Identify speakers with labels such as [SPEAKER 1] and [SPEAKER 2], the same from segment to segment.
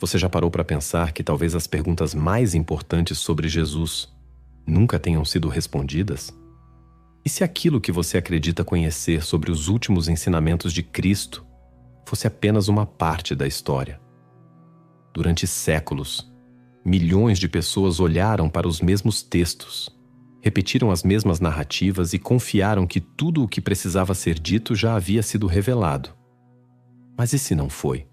[SPEAKER 1] Você já parou para pensar que talvez as perguntas mais importantes sobre Jesus nunca tenham sido respondidas? E se aquilo que você acredita conhecer sobre os últimos ensinamentos de Cristo fosse apenas uma parte da história? Durante séculos, milhões de pessoas olharam para os mesmos textos, repetiram as mesmas narrativas e confiaram que tudo o que precisava ser dito já havia sido revelado. Mas e se não foi?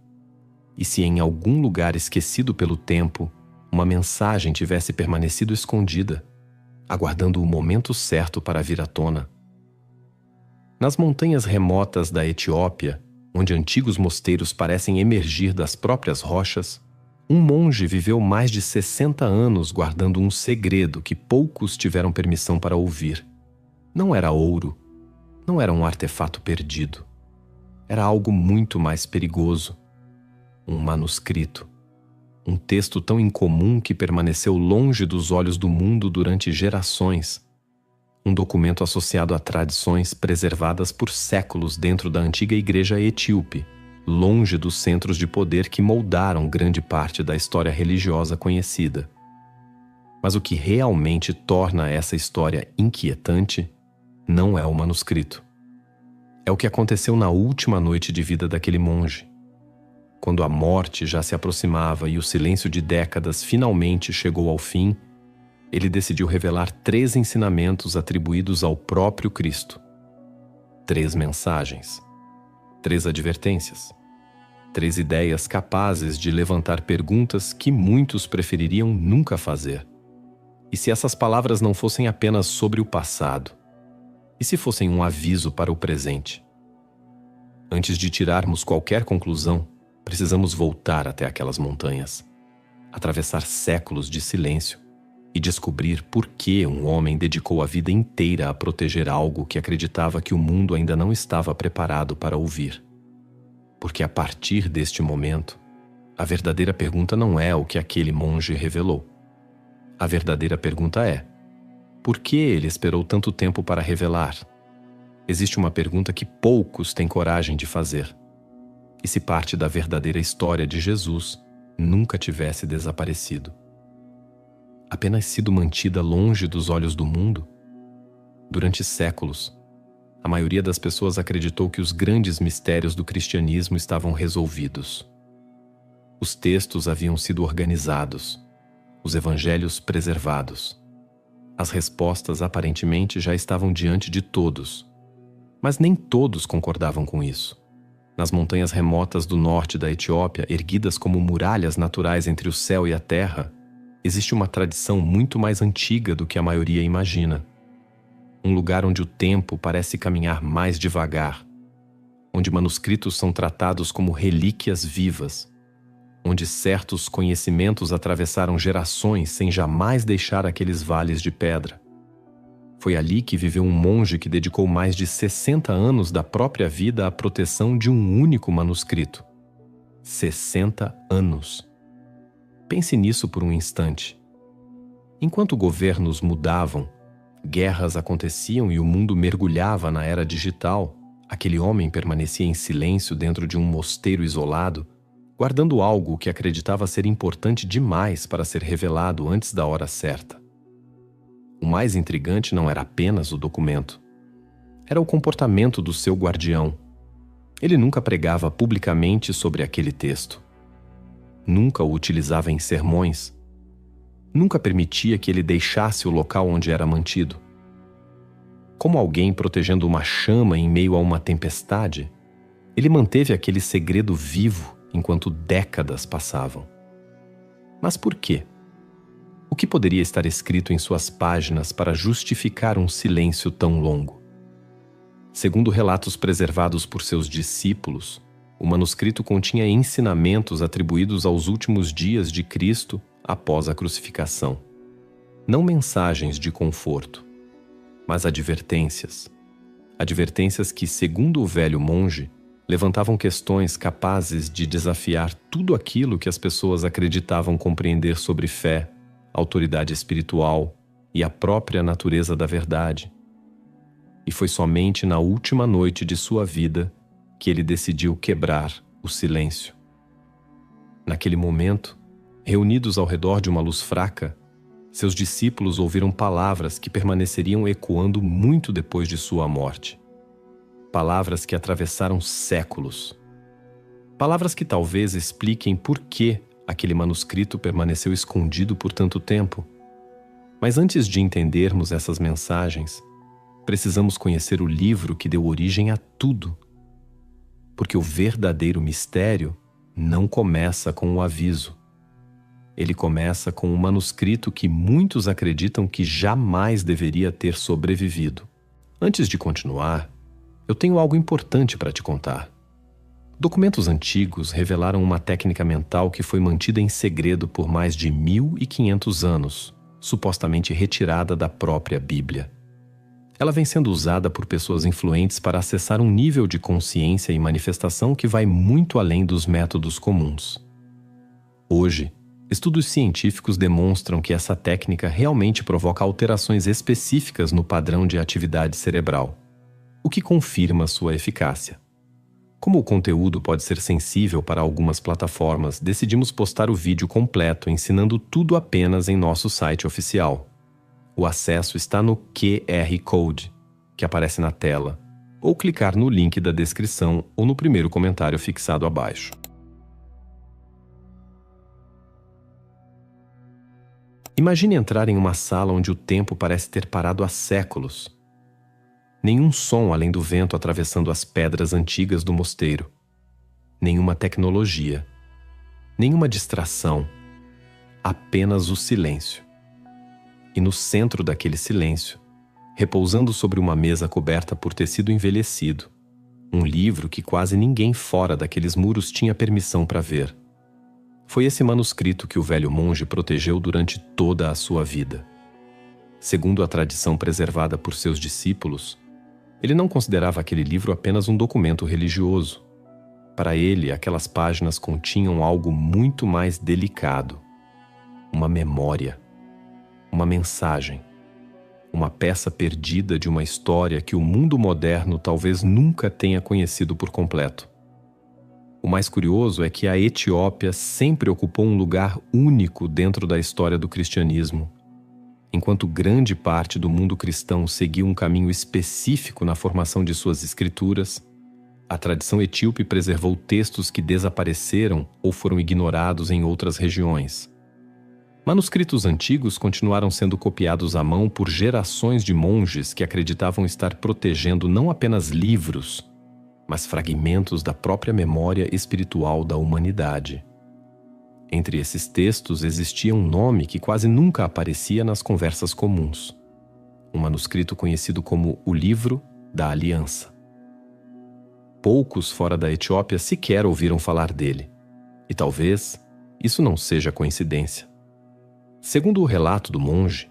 [SPEAKER 1] E se em algum lugar esquecido pelo tempo, uma mensagem tivesse permanecido escondida, aguardando o momento certo para vir à tona? Nas montanhas remotas da Etiópia, onde antigos mosteiros parecem emergir das próprias rochas, um monge viveu mais de 60 anos guardando um segredo que poucos tiveram permissão para ouvir. Não era ouro, não era um artefato perdido. Era algo muito mais perigoso. Um manuscrito. Um texto tão incomum que permaneceu longe dos olhos do mundo durante gerações. Um documento associado a tradições preservadas por séculos dentro da antiga igreja etíope, longe dos centros de poder que moldaram grande parte da história religiosa conhecida. Mas o que realmente torna essa história inquietante não é o manuscrito. É o que aconteceu na última noite de vida daquele monge. Quando a morte já se aproximava e o silêncio de décadas finalmente chegou ao fim, ele decidiu revelar 3 ensinamentos atribuídos ao próprio Cristo. 3 mensagens, 3 advertências, 3 ideias capazes de levantar perguntas que muitos prefeririam nunca fazer. E se essas palavras não fossem apenas sobre o passado? E se fossem um aviso para o presente? Antes de tirarmos qualquer conclusão, precisamos voltar até aquelas montanhas, atravessar séculos de silêncio e descobrir por que um homem dedicou a vida inteira a proteger algo que acreditava que o mundo ainda não estava preparado para ouvir. Porque a partir deste momento, a verdadeira pergunta não é o que aquele monge revelou. A verdadeira pergunta é: por que ele esperou tanto tempo para revelar? Existe uma pergunta que poucos têm coragem de fazer. E se parte da verdadeira história de Jesus nunca tivesse desaparecido? Apenas sido mantida longe dos olhos do mundo? Durante séculos, a maioria das pessoas acreditou que os grandes mistérios do cristianismo estavam resolvidos. Os textos haviam sido organizados, os evangelhos preservados. As respostas aparentemente já estavam diante de todos, mas nem todos concordavam com isso. Nas montanhas remotas do norte da Etiópia, erguidas como muralhas naturais entre o céu e a terra, existe uma tradição muito mais antiga do que a maioria imagina. Um lugar onde o tempo parece caminhar mais devagar, onde manuscritos são tratados como relíquias vivas, onde certos conhecimentos atravessaram gerações sem jamais deixar aqueles vales de pedra. Foi ali que viveu um monge que dedicou mais de 60 anos da própria vida à proteção de um único manuscrito. 60 anos. Pense nisso por um instante. Enquanto governos mudavam, guerras aconteciam e o mundo mergulhava na era digital, aquele homem permanecia em silêncio dentro de um mosteiro isolado, guardando algo que acreditava ser importante demais para ser revelado antes da hora certa. O mais intrigante não era apenas o documento. Era o comportamento do seu guardião. Ele nunca pregava publicamente sobre aquele texto. Nunca o utilizava em sermões. Nunca permitia que ele deixasse o local onde era mantido. Como alguém protegendo uma chama em meio a uma tempestade, ele manteve aquele segredo vivo enquanto décadas passavam. Mas por quê? O que poderia estar escrito em suas páginas para justificar um silêncio tão longo? Segundo relatos preservados por seus discípulos, o manuscrito continha ensinamentos atribuídos aos últimos dias de Cristo após a crucificação. Não mensagens de conforto, mas advertências. Advertências que, segundo o velho monge, levantavam questões capazes de desafiar tudo aquilo que as pessoas acreditavam compreender sobre fé, autoridade espiritual e a própria natureza da verdade. E foi somente na última noite de sua vida que ele decidiu quebrar o silêncio. Naquele momento, reunidos ao redor de uma luz fraca, seus discípulos ouviram palavras que permaneceriam ecoando muito depois de sua morte. Palavras que atravessaram séculos. Palavras que talvez expliquem por que aquele manuscrito permaneceu escondido por tanto tempo. Mas antes de entendermos essas mensagens, precisamos conhecer o livro que deu origem a tudo. Porque o verdadeiro mistério não começa com o aviso. Ele começa com um manuscrito que muitos acreditam que jamais deveria ter sobrevivido. Antes de continuar, eu tenho algo importante para te contar. Documentos antigos revelaram uma técnica mental que foi mantida em segredo por mais de 1500 anos, supostamente retirada da própria Bíblia. Ela vem sendo usada por pessoas influentes para acessar um nível de consciência e manifestação que vai muito além dos métodos comuns. Hoje, estudos científicos demonstram que essa técnica realmente provoca alterações específicas no padrão de atividade cerebral, o que confirma sua eficácia. Como o conteúdo pode ser sensível para algumas plataformas, decidimos postar o vídeo completo ensinando tudo apenas em nosso site oficial. O acesso está no QR Code, que aparece na tela, ou clicar no link da descrição ou no primeiro comentário fixado abaixo. Imagine entrar em uma sala onde o tempo parece ter parado há séculos. Nenhum som além do vento atravessando as pedras antigas do mosteiro. Nenhuma tecnologia. Nenhuma distração. Apenas o silêncio. E no centro daquele silêncio, repousando sobre uma mesa coberta por tecido envelhecido, um livro que quase ninguém fora daqueles muros tinha permissão para ver. Foi esse manuscrito que o velho monge protegeu durante toda a sua vida. Segundo a tradição preservada por seus discípulos, ele não considerava aquele livro apenas um documento religioso. Para ele, aquelas páginas continham algo muito mais delicado. Uma memória. Uma mensagem. Uma peça perdida de uma história que o mundo moderno talvez nunca tenha conhecido por completo. O mais curioso é que a Etiópia sempre ocupou um lugar único dentro da história do cristianismo. Enquanto grande parte do mundo cristão seguiu um caminho específico na formação de suas escrituras, a tradição etíope preservou textos que desapareceram ou foram ignorados em outras regiões. Manuscritos antigos continuaram sendo copiados à mão por gerações de monges que acreditavam estar protegendo não apenas livros, mas fragmentos da própria memória espiritual da humanidade. Entre esses textos existia um nome que quase nunca aparecia nas conversas comuns. Um manuscrito conhecido como o Livro da Aliança. Poucos fora da Etiópia sequer ouviram falar dele. E talvez isso não seja coincidência. Segundo o relato do monge,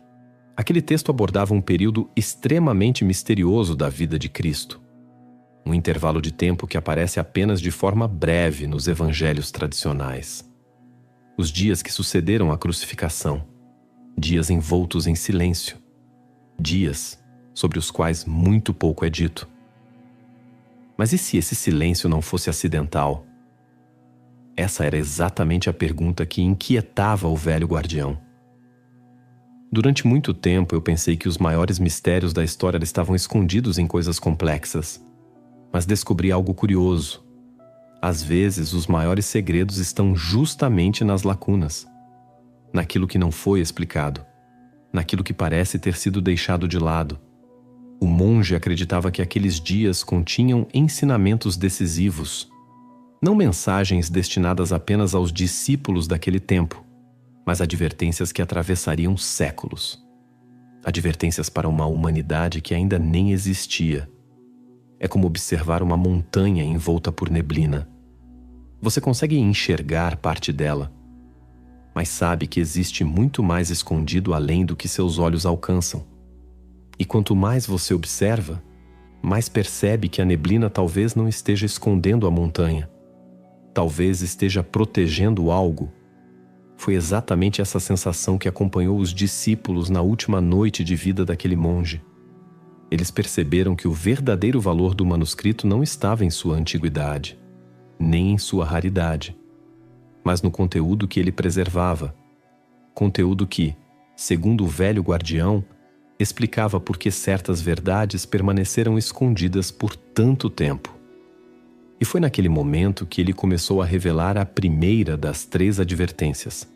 [SPEAKER 1] aquele texto abordava um período extremamente misterioso da vida de Cristo. Um intervalo de tempo que aparece apenas de forma breve nos evangelhos tradicionais. Os dias que sucederam à crucificação, dias envoltos em silêncio, dias sobre os quais muito pouco é dito. Mas e se esse silêncio não fosse acidental? Essa era exatamente a pergunta que inquietava o velho guardião. Durante muito tempo eu pensei que os maiores mistérios da história estavam escondidos em coisas complexas, mas descobri algo curioso. Às vezes, os maiores segredos estão justamente nas lacunas, naquilo que não foi explicado, naquilo que parece ter sido deixado de lado. O monge acreditava que aqueles dias continham ensinamentos decisivos, não mensagens destinadas apenas aos discípulos daquele tempo, mas advertências que atravessariam séculos. Advertências para uma humanidade que ainda nem existia. É como observar uma montanha envolta por neblina. Você consegue enxergar parte dela, mas sabe que existe muito mais escondido além do que seus olhos alcançam. E quanto mais você observa, mais percebe que a neblina talvez não esteja escondendo a montanha. Talvez esteja protegendo algo. Foi exatamente essa sensação que acompanhou os discípulos na última noite de vida daquele monge. Eles perceberam que o verdadeiro valor do manuscrito não estava em sua antiguidade, nem em sua raridade, mas no conteúdo que ele preservava. Conteúdo que, segundo o velho guardião, explicava por que certas verdades permaneceram escondidas por tanto tempo. E foi naquele momento que ele começou a revelar a primeira das 3 advertências.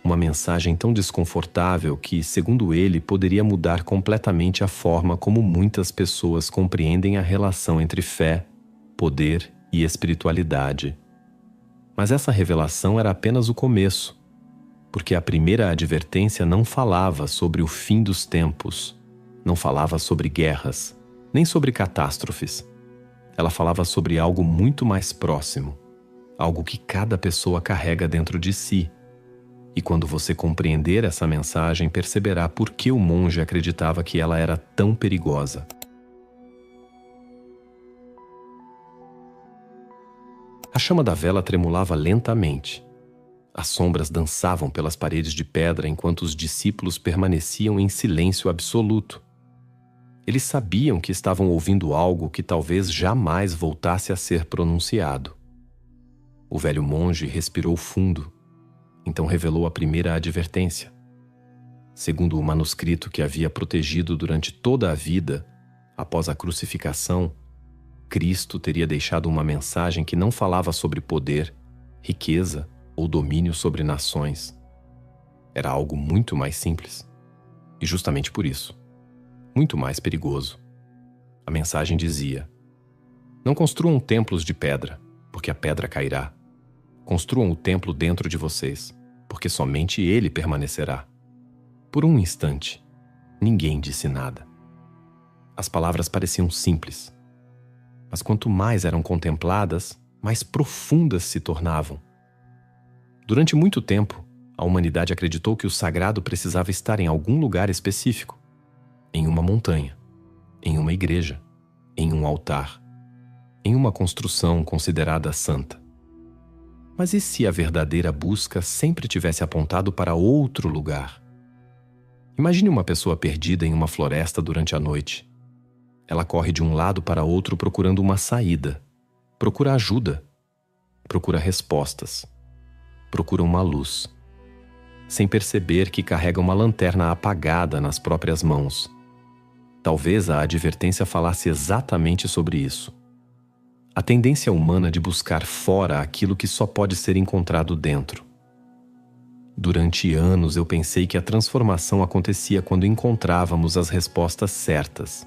[SPEAKER 1] Uma mensagem tão desconfortável que, segundo ele, poderia mudar completamente a forma como muitas pessoas compreendem a relação entre fé, poder e espiritualidade. Mas essa revelação era apenas o começo, porque a primeira advertência não falava sobre o fim dos tempos, não falava sobre guerras, nem sobre catástrofes. Ela falava sobre algo muito mais próximo, algo que cada pessoa carrega dentro de si. E quando você compreender essa mensagem, perceberá por que o monge acreditava que ela era tão perigosa. A chama da vela tremulava lentamente. As sombras dançavam pelas paredes de pedra enquanto os discípulos permaneciam em silêncio absoluto. Eles sabiam que estavam ouvindo algo que talvez jamais voltasse a ser pronunciado. O velho monge respirou fundo. Então revelou a primeira advertência. Segundo o manuscrito que havia protegido durante toda a vida, após a crucificação, Cristo teria deixado uma mensagem que não falava sobre poder, riqueza ou domínio sobre nações. Era algo muito mais simples. E justamente por isso, muito mais perigoso. A mensagem dizia: não construam templos de pedra, porque a pedra cairá. Construam o templo dentro de vocês, porque somente ele permanecerá. Por um instante, ninguém disse nada. As palavras pareciam simples, mas quanto mais eram contempladas, mais profundas se tornavam. Durante muito tempo, a humanidade acreditou que o sagrado precisava estar em algum lugar específico, em uma montanha, em uma igreja, em um altar, em uma construção considerada santa. Mas e se a verdadeira busca sempre tivesse apontado para outro lugar? Imagine uma pessoa perdida em uma floresta durante a noite. Ela corre de um lado para outro procurando uma saída, procura ajuda, procura respostas, procura uma luz, sem perceber que carrega uma lanterna apagada nas próprias mãos. Talvez a advertência falasse exatamente sobre isso. A tendência humana de buscar fora aquilo que só pode ser encontrado dentro. Durante anos eu pensei que a transformação acontecia quando encontrávamos as respostas certas.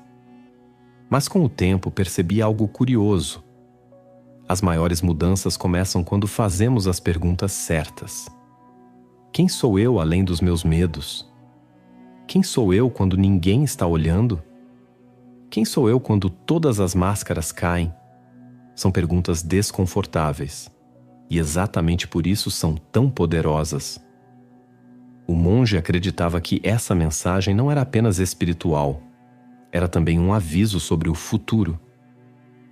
[SPEAKER 1] Mas com o tempo percebi algo curioso. As maiores mudanças começam quando fazemos as perguntas certas. Quem sou eu além dos meus medos? Quem sou eu quando ninguém está olhando? Quem sou eu quando todas as máscaras caem? São perguntas desconfortáveis, e exatamente por isso são tão poderosas. O monge acreditava que essa mensagem não era apenas espiritual, era também um aviso sobre o futuro,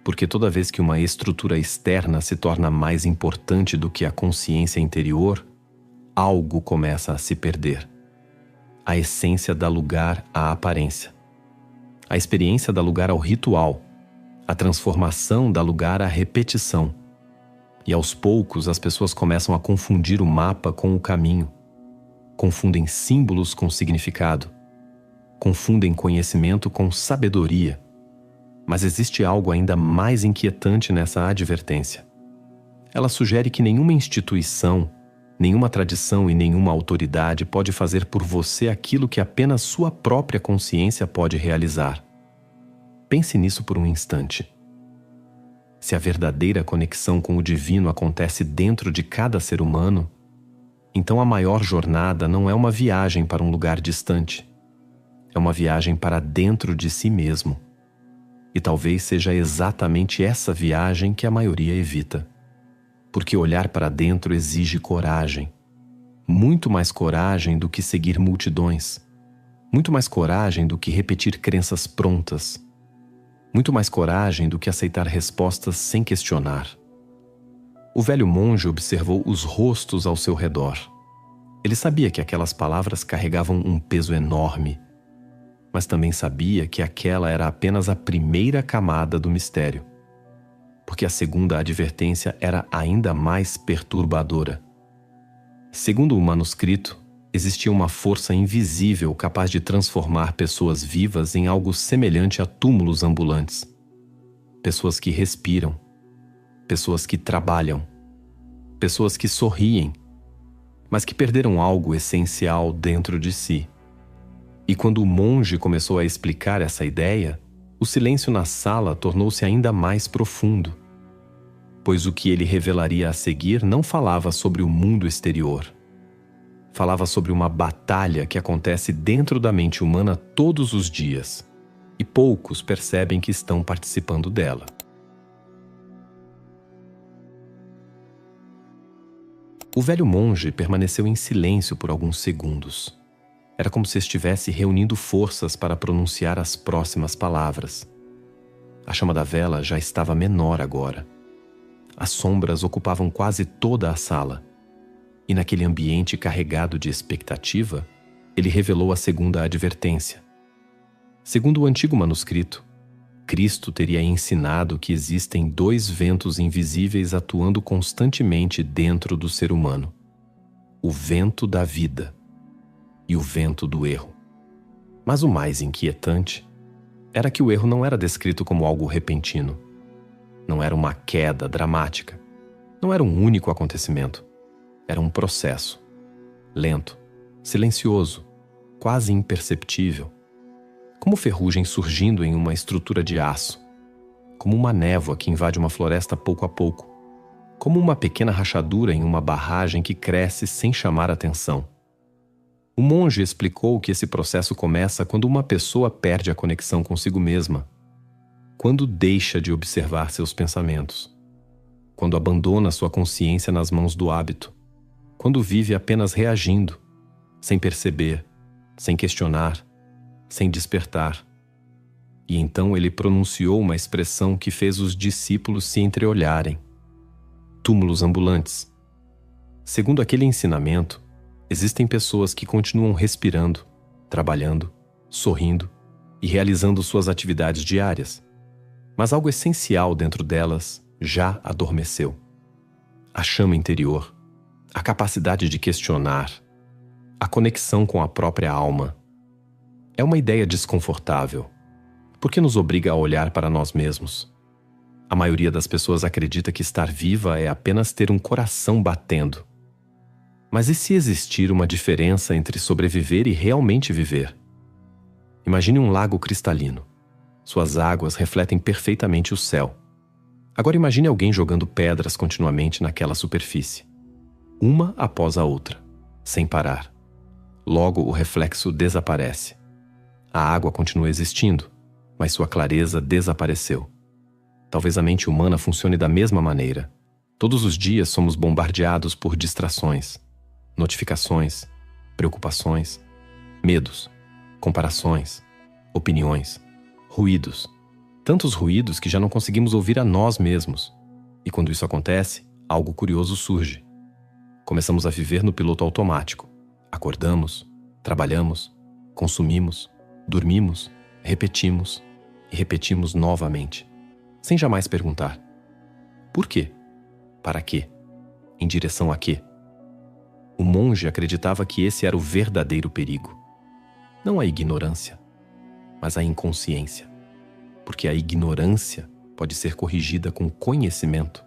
[SPEAKER 1] porque toda vez que uma estrutura externa se torna mais importante do que a consciência interior, algo começa a se perder. A essência dá lugar à aparência. A experiência dá lugar ao ritual. A transformação dá lugar à repetição. E aos poucos as pessoas começam a confundir o mapa com o caminho. Confundem símbolos com significado. Confundem conhecimento com sabedoria. Mas existe algo ainda mais inquietante nessa advertência. Ela sugere que nenhuma instituição, nenhuma tradição e nenhuma autoridade pode fazer por você aquilo que apenas sua própria consciência pode realizar. Pense nisso por um instante. Se a verdadeira conexão com o divino acontece dentro de cada ser humano, então a maior jornada não é uma viagem para um lugar distante. É uma viagem para dentro de si mesmo. E talvez seja exatamente essa viagem que a maioria evita. Porque olhar para dentro exige coragem. Muito mais coragem do que seguir multidões. Muito mais coragem do que repetir crenças prontas. Muito mais coragem do que aceitar respostas sem questionar. O velho monge observou os rostos ao seu redor. Ele sabia que aquelas palavras carregavam um peso enorme, mas também sabia que aquela era apenas a primeira camada do mistério. porque a segunda advertência era ainda mais perturbadora. Segundo o manuscrito, existia uma força invisível capaz de transformar pessoas vivas em algo semelhante a túmulos ambulantes. Pessoas que respiram, pessoas que trabalham, pessoas que sorriem, mas que perderam algo essencial dentro de si. E quando o monge começou a explicar essa ideia, o silêncio na sala tornou-se ainda mais profundo, pois o que ele revelaria a seguir não falava sobre o mundo exterior. Falava sobre uma batalha que acontece dentro da mente humana todos os dias, e poucos percebem que estão participando dela. O velho monge permaneceu em silêncio por alguns segundos. Era como se estivesse reunindo forças para pronunciar as próximas palavras. A chama da vela já estava menor agora. As sombras ocupavam quase toda a sala. E naquele ambiente carregado de expectativa, ele revelou a segunda advertência. Segundo o antigo manuscrito, Cristo teria ensinado que existem dois ventos invisíveis atuando constantemente dentro do ser humano: o vento da vida e o vento do erro. Mas o mais inquietante era que o erro não era descrito como algo repentino. Não era uma queda dramática. Não era um único acontecimento. Era um processo. Lento, silencioso, quase imperceptível. Como ferrugem surgindo em uma estrutura de aço. Como uma névoa que invade uma floresta pouco a pouco. Como uma pequena rachadura em uma barragem que cresce sem chamar atenção. O monge explicou que esse processo começa quando uma pessoa perde a conexão consigo mesma, quando deixa de observar seus pensamentos, quando abandona sua consciência nas mãos do hábito, quando vive apenas reagindo, sem perceber, sem questionar, sem despertar. E então ele pronunciou uma expressão que fez os discípulos se entreolharem: túmulos ambulantes. Segundo aquele ensinamento, existem pessoas que continuam respirando, trabalhando, sorrindo e realizando suas atividades diárias. Mas algo essencial dentro delas já adormeceu. A chama interior, a capacidade de questionar, a conexão com a própria alma. É uma ideia desconfortável, porque nos obriga a olhar para nós mesmos. A maioria das pessoas acredita que estar viva é apenas ter um coração batendo. Mas e se existir uma diferença entre sobreviver e realmente viver? Imagine um lago cristalino. Suas águas refletem perfeitamente o céu. Agora imagine alguém jogando pedras continuamente naquela superfície, uma após a outra, sem parar. Logo o reflexo desaparece. A água continua existindo, mas sua clareza desapareceu. Talvez a mente humana funcione da mesma maneira. Todos os dias somos bombardeados por distrações, notificações, preocupações, medos, comparações, opiniões, ruídos. Tantos ruídos que já não conseguimos ouvir a nós mesmos. E quando isso acontece, algo curioso surge. Começamos a viver no piloto automático. Acordamos, trabalhamos, consumimos, dormimos, repetimos e repetimos novamente, sem jamais perguntar: por quê? Para quê? Em direção a quê? O monge acreditava que esse era o verdadeiro perigo. Não a ignorância, mas a inconsciência. Porque a ignorância pode ser corrigida com conhecimento.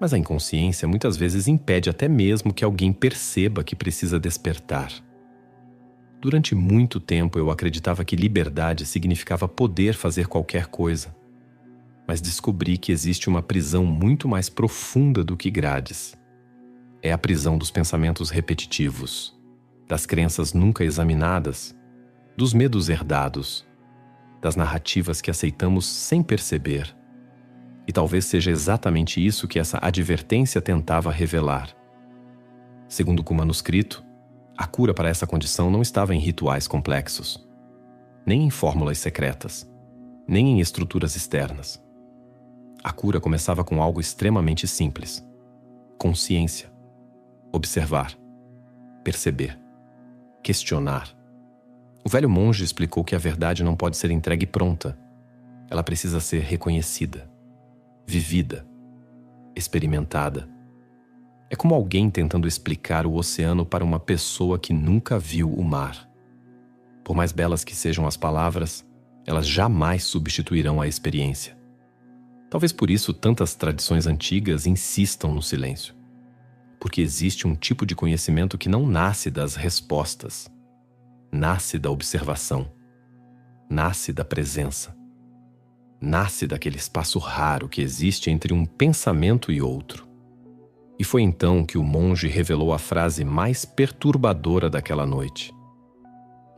[SPEAKER 1] Mas a inconsciência muitas vezes impede até mesmo que alguém perceba que precisa despertar. Durante muito tempo eu acreditava que liberdade significava poder fazer qualquer coisa. Mas descobri que existe uma prisão muito mais profunda do que grades. É a prisão dos pensamentos repetitivos, das crenças nunca examinadas, dos medos herdados, das narrativas que aceitamos sem perceber. E talvez seja exatamente isso que essa advertência tentava revelar. Segundo o manuscrito, a cura para essa condição não estava em rituais complexos, nem em fórmulas secretas, nem em estruturas externas. A cura começava com algo extremamente simples: consciência, observar, perceber, questionar. O velho monge explicou que a verdade não pode ser entregue pronta. Ela precisa ser reconhecida, vivida, experimentada. É como alguém tentando explicar o oceano para uma pessoa que nunca viu o mar. Por mais belas que sejam as palavras, elas jamais substituirão a experiência. Talvez por isso tantas tradições antigas insistam no silêncio. Porque existe um tipo de conhecimento que não nasce das respostas. Nasce da observação. Nasce da presença. Nasce daquele espaço raro que existe entre um pensamento e outro. E foi então que o monge revelou a frase mais perturbadora daquela noite.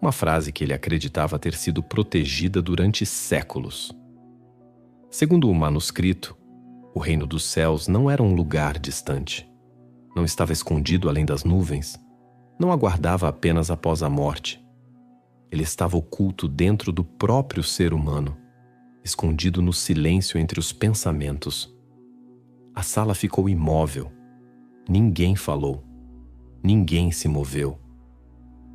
[SPEAKER 1] Uma frase que ele acreditava ter sido protegida durante séculos. Segundo o manuscrito, o reino dos céus não era um lugar distante. Não estava escondido além das nuvens. Não aguardava apenas após a morte. Ele estava oculto dentro do próprio ser humano, escondido no silêncio entre os pensamentos. A sala ficou imóvel. Ninguém falou. Ninguém se moveu.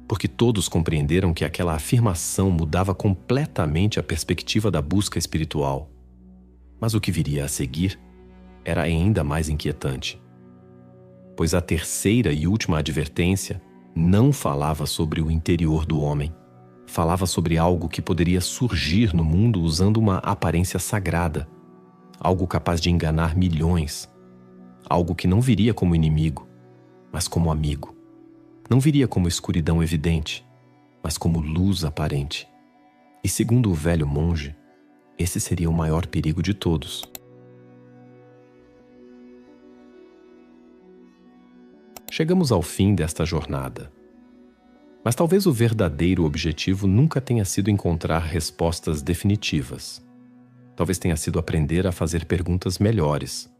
[SPEAKER 1] Porque todos compreenderam que aquela afirmação mudava completamente a perspectiva da busca espiritual. Mas o que viria a seguir era ainda mais inquietante. Pois a terceira e última advertência não falava sobre o interior do homem. Falava sobre algo que poderia surgir no mundo usando uma aparência sagrada. Algo capaz de enganar milhões. Algo que não viria como inimigo, mas como amigo. Não viria como escuridão evidente, mas como luz aparente. E segundo o velho monge, esse seria o maior perigo de todos. Chegamos ao fim desta jornada. Mas talvez o verdadeiro objetivo nunca tenha sido encontrar respostas definitivas. Talvez tenha sido aprender a fazer perguntas melhores.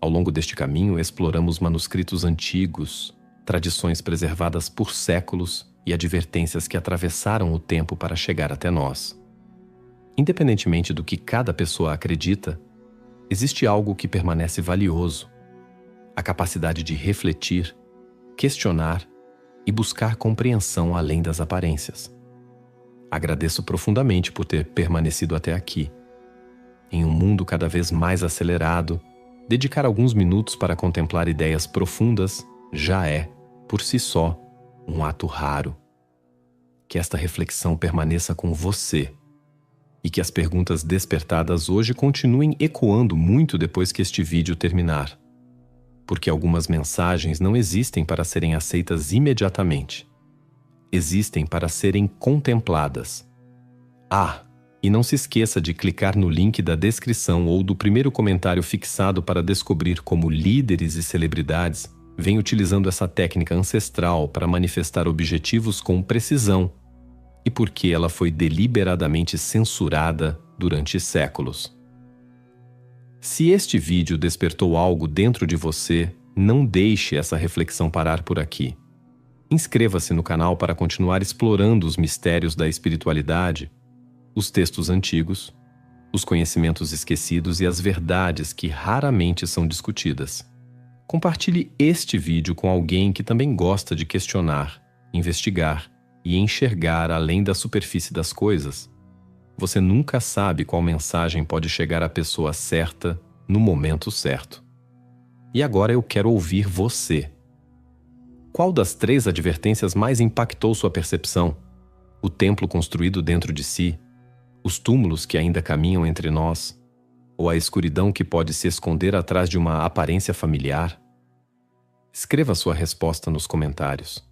[SPEAKER 1] Ao longo deste caminho, exploramos manuscritos antigos, tradições preservadas por séculos e advertências que atravessaram o tempo para chegar até nós. Independentemente do que cada pessoa acredita, existe algo que permanece valioso: a capacidade de refletir, questionar e buscar compreensão além das aparências. Agradeço profundamente por ter permanecido até aqui. Em um mundo cada vez mais acelerado, dedicar alguns minutos para contemplar ideias profundas já é, por si só, um ato raro. Que esta reflexão permaneça com você e que as perguntas despertadas hoje continuem ecoando muito depois que este vídeo terminar. Porque algumas mensagens não existem para serem aceitas imediatamente. Existem para serem contempladas. E não se esqueça de clicar no link da descrição ou do primeiro comentário fixado para descobrir como líderes e celebridades vêm utilizando essa técnica ancestral para manifestar objetivos com precisão e por que ela foi deliberadamente censurada durante séculos. Se este vídeo despertou algo dentro de você, não deixe essa reflexão parar por aqui. Inscreva-se no canal para continuar explorando os mistérios da espiritualidade, os textos antigos, os conhecimentos esquecidos e as verdades que raramente são discutidas. Compartilhe este vídeo com alguém que também gosta de questionar, investigar e enxergar além da superfície das coisas. Você nunca sabe qual mensagem pode chegar à pessoa certa no momento certo. E agora eu quero ouvir você. Qual das 3 advertências mais impactou sua percepção? O templo construído dentro de si? Os túmulos que ainda caminham entre nós? Ou a escuridão que pode se esconder atrás de uma aparência familiar? Escreva sua resposta nos comentários.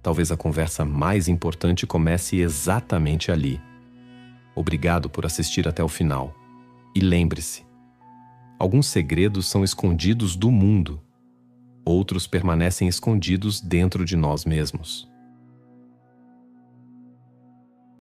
[SPEAKER 1] Talvez a conversa mais importante comece exatamente ali. Obrigado por assistir até o final. E lembre-se, alguns segredos são escondidos do mundo, outros permanecem escondidos dentro de nós mesmos.